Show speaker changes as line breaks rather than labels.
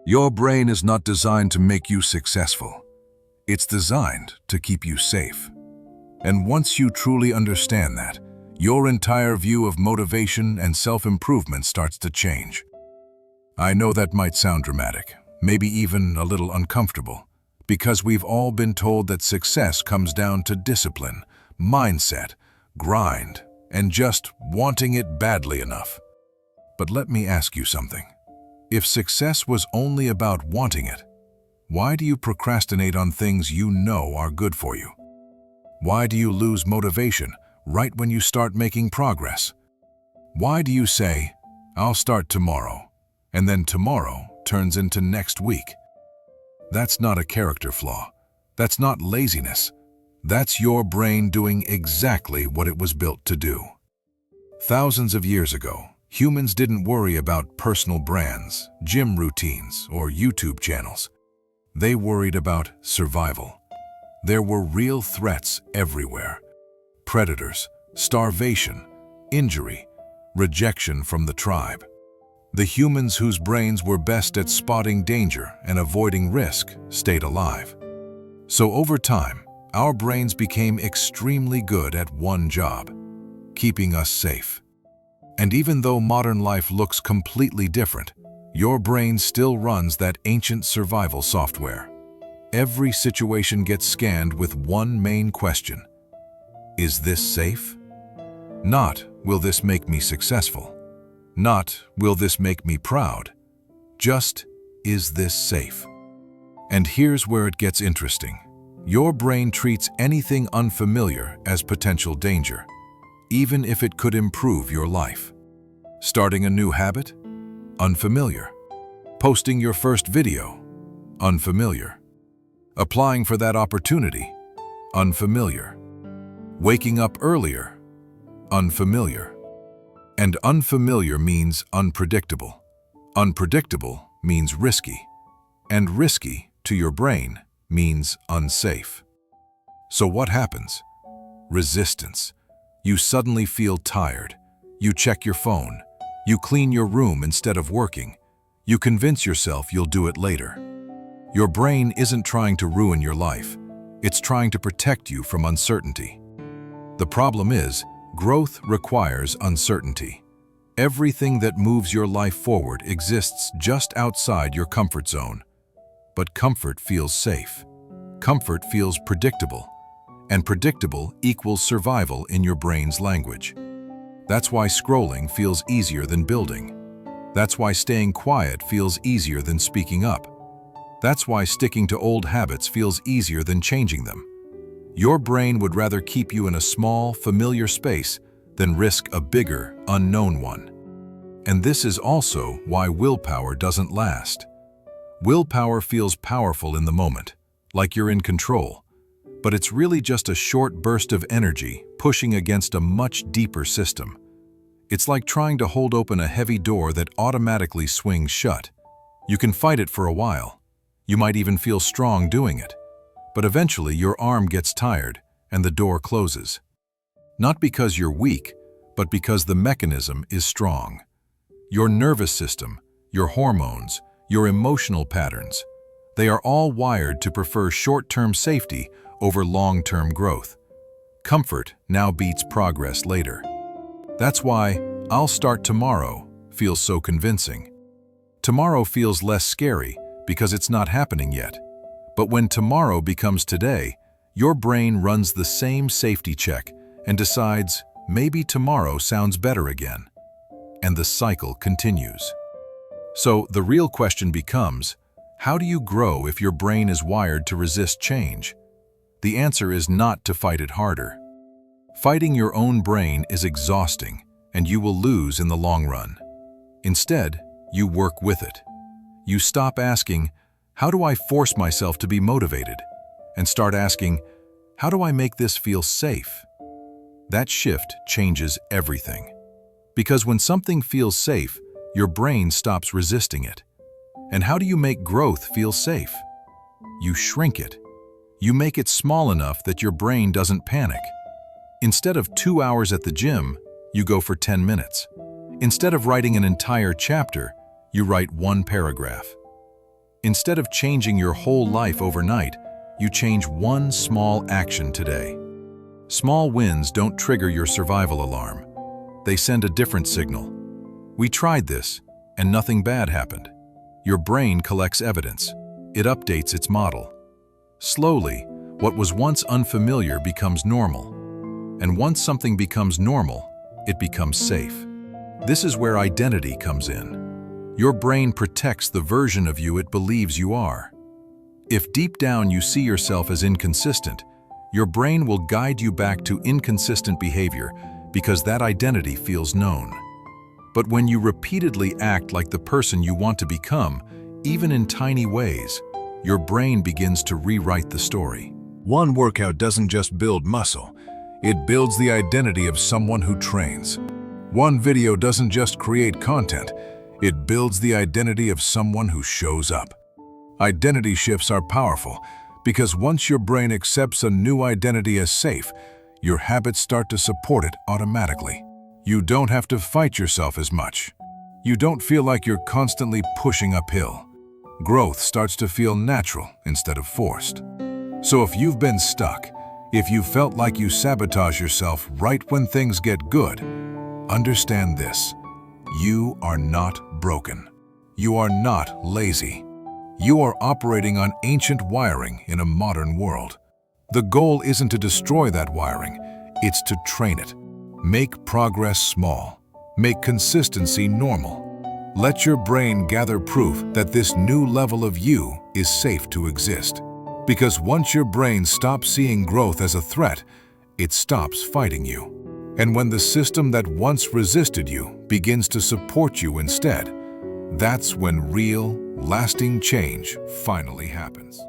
Your brain is not designed to make you successful. It's designed to keep you safe. And once you truly understand that, your entire view of motivation and self-improvement starts to change. I know that might sound dramatic, maybe even a little uncomfortable, because we've all been told that success comes down to discipline, mindset, grind, and just wanting it badly enough. But let me ask you something. If success was only about wanting it, why do you procrastinate on things you know are good for you? Why do you lose motivation right when you start making progress? Why do you say, "I'll start tomorrow," and then tomorrow turns into next week? That's not a character flaw. That's not laziness. That's your brain doing exactly what it was built to do. Thousands of years ago, humans didn't worry about personal brands, gym routines, or YouTube channels. They worried about survival. There were real threats everywhere. Predators, starvation, injury, rejection from the tribe. The humans whose brains were best at spotting danger and avoiding risk stayed alive. So over time, our brains became extremely good at one job: keeping us safe. And even though modern life looks completely different, your brain still runs that ancient survival software. Every situation gets scanned with one main question: is this safe? Not, will this make me successful? Not, will this make me proud? Just, is this safe? And here's where it gets interesting. Your brain treats anything unfamiliar as potential danger, even if it could improve your life. Starting a new habit? Unfamiliar. Posting your first video? Unfamiliar. Applying for that opportunity? Unfamiliar. Waking up earlier? Unfamiliar. And unfamiliar means unpredictable. Unpredictable means risky. And risky, to your brain, means unsafe. So what happens? Resistance. You suddenly feel tired. You check your phone. You clean your room instead of working. You convince yourself you'll do it later. Your brain isn't trying to ruin your life. It's trying to protect you from uncertainty. The problem is, growth requires uncertainty. Everything that moves your life forward exists just outside your comfort zone. But comfort feels safe. Comfort feels predictable. And predictable equals survival in your brain's language. That's why scrolling feels easier than building. That's why staying quiet feels easier than speaking up. That's why sticking to old habits feels easier than changing them. Your brain would rather keep you in a small, familiar space than risk a bigger, unknown one. And this is also why willpower doesn't last. Willpower feels powerful in the moment, like you're in control. But it's really just a short burst of energy pushing against a much deeper system. It's like trying to hold open a heavy door that automatically swings shut. You can fight it for a while. You might even feel strong doing it. But eventually your arm gets tired and the door closes. Not because you're weak, but because the mechanism is strong. Your nervous system, your hormones, your emotional patterns, they are all wired to prefer short-term safety over long-term growth. Comfort now beats progress later. That's why "I'll start tomorrow" feels so convincing. Tomorrow feels less scary because it's not happening yet. But when tomorrow becomes today, your brain runs the same safety check and decides maybe tomorrow sounds better again. And the cycle continues. So the real question becomes, how do you grow if your brain is wired to resist change? The answer is not to fight it harder. Fighting your own brain is exhausting, and you will lose in the long run. Instead, you work with it. You stop asking, "How do I force myself to be motivated?" and start asking, "How do I make this feel safe?" That shift changes everything. Because when something feels safe, your brain stops resisting it. And how do you make growth feel safe? You shrink it. You make it small enough that your brain doesn't panic. Instead of 2 hours at the gym, you go for 10 minutes. Instead of writing an entire chapter, you write one paragraph. Instead of changing your whole life overnight, you change one small action today. Small wins don't trigger your survival alarm. They send a different signal. We tried this, and nothing bad happened. Your brain collects evidence. It updates its model. Slowly, what was once unfamiliar becomes normal. And once something becomes normal, it becomes safe. This is where identity comes in. Your brain protects the version of you it believes you are. If deep down you see yourself as inconsistent, your brain will guide you back to inconsistent behavior because that identity feels known. But when you repeatedly act like the person you want to become, even in tiny ways, your brain begins to rewrite the story.
One workout doesn't just build muscle, it builds the identity of someone who trains. One video doesn't just create content, it builds the identity of someone who shows up. Identity shifts are powerful because once your brain accepts a new identity as safe, your habits start to support it automatically. You don't have to fight yourself as much. You don't feel like you're constantly pushing uphill. Growth starts to feel natural instead of forced. So if you've been stuck, if you felt like you sabotage yourself right when things get good, understand this: you are not broken. You are not lazy. You are operating on ancient wiring in a modern world. The goal isn't to destroy that wiring, it's to train it. Make progress small. Make consistency normal. Let your brain gather proof that this new level of you is safe to exist. Because once your brain stops seeing growth as a threat, it stops fighting you. And when the system that once resisted you begins to support you instead, that's when real, lasting change finally happens.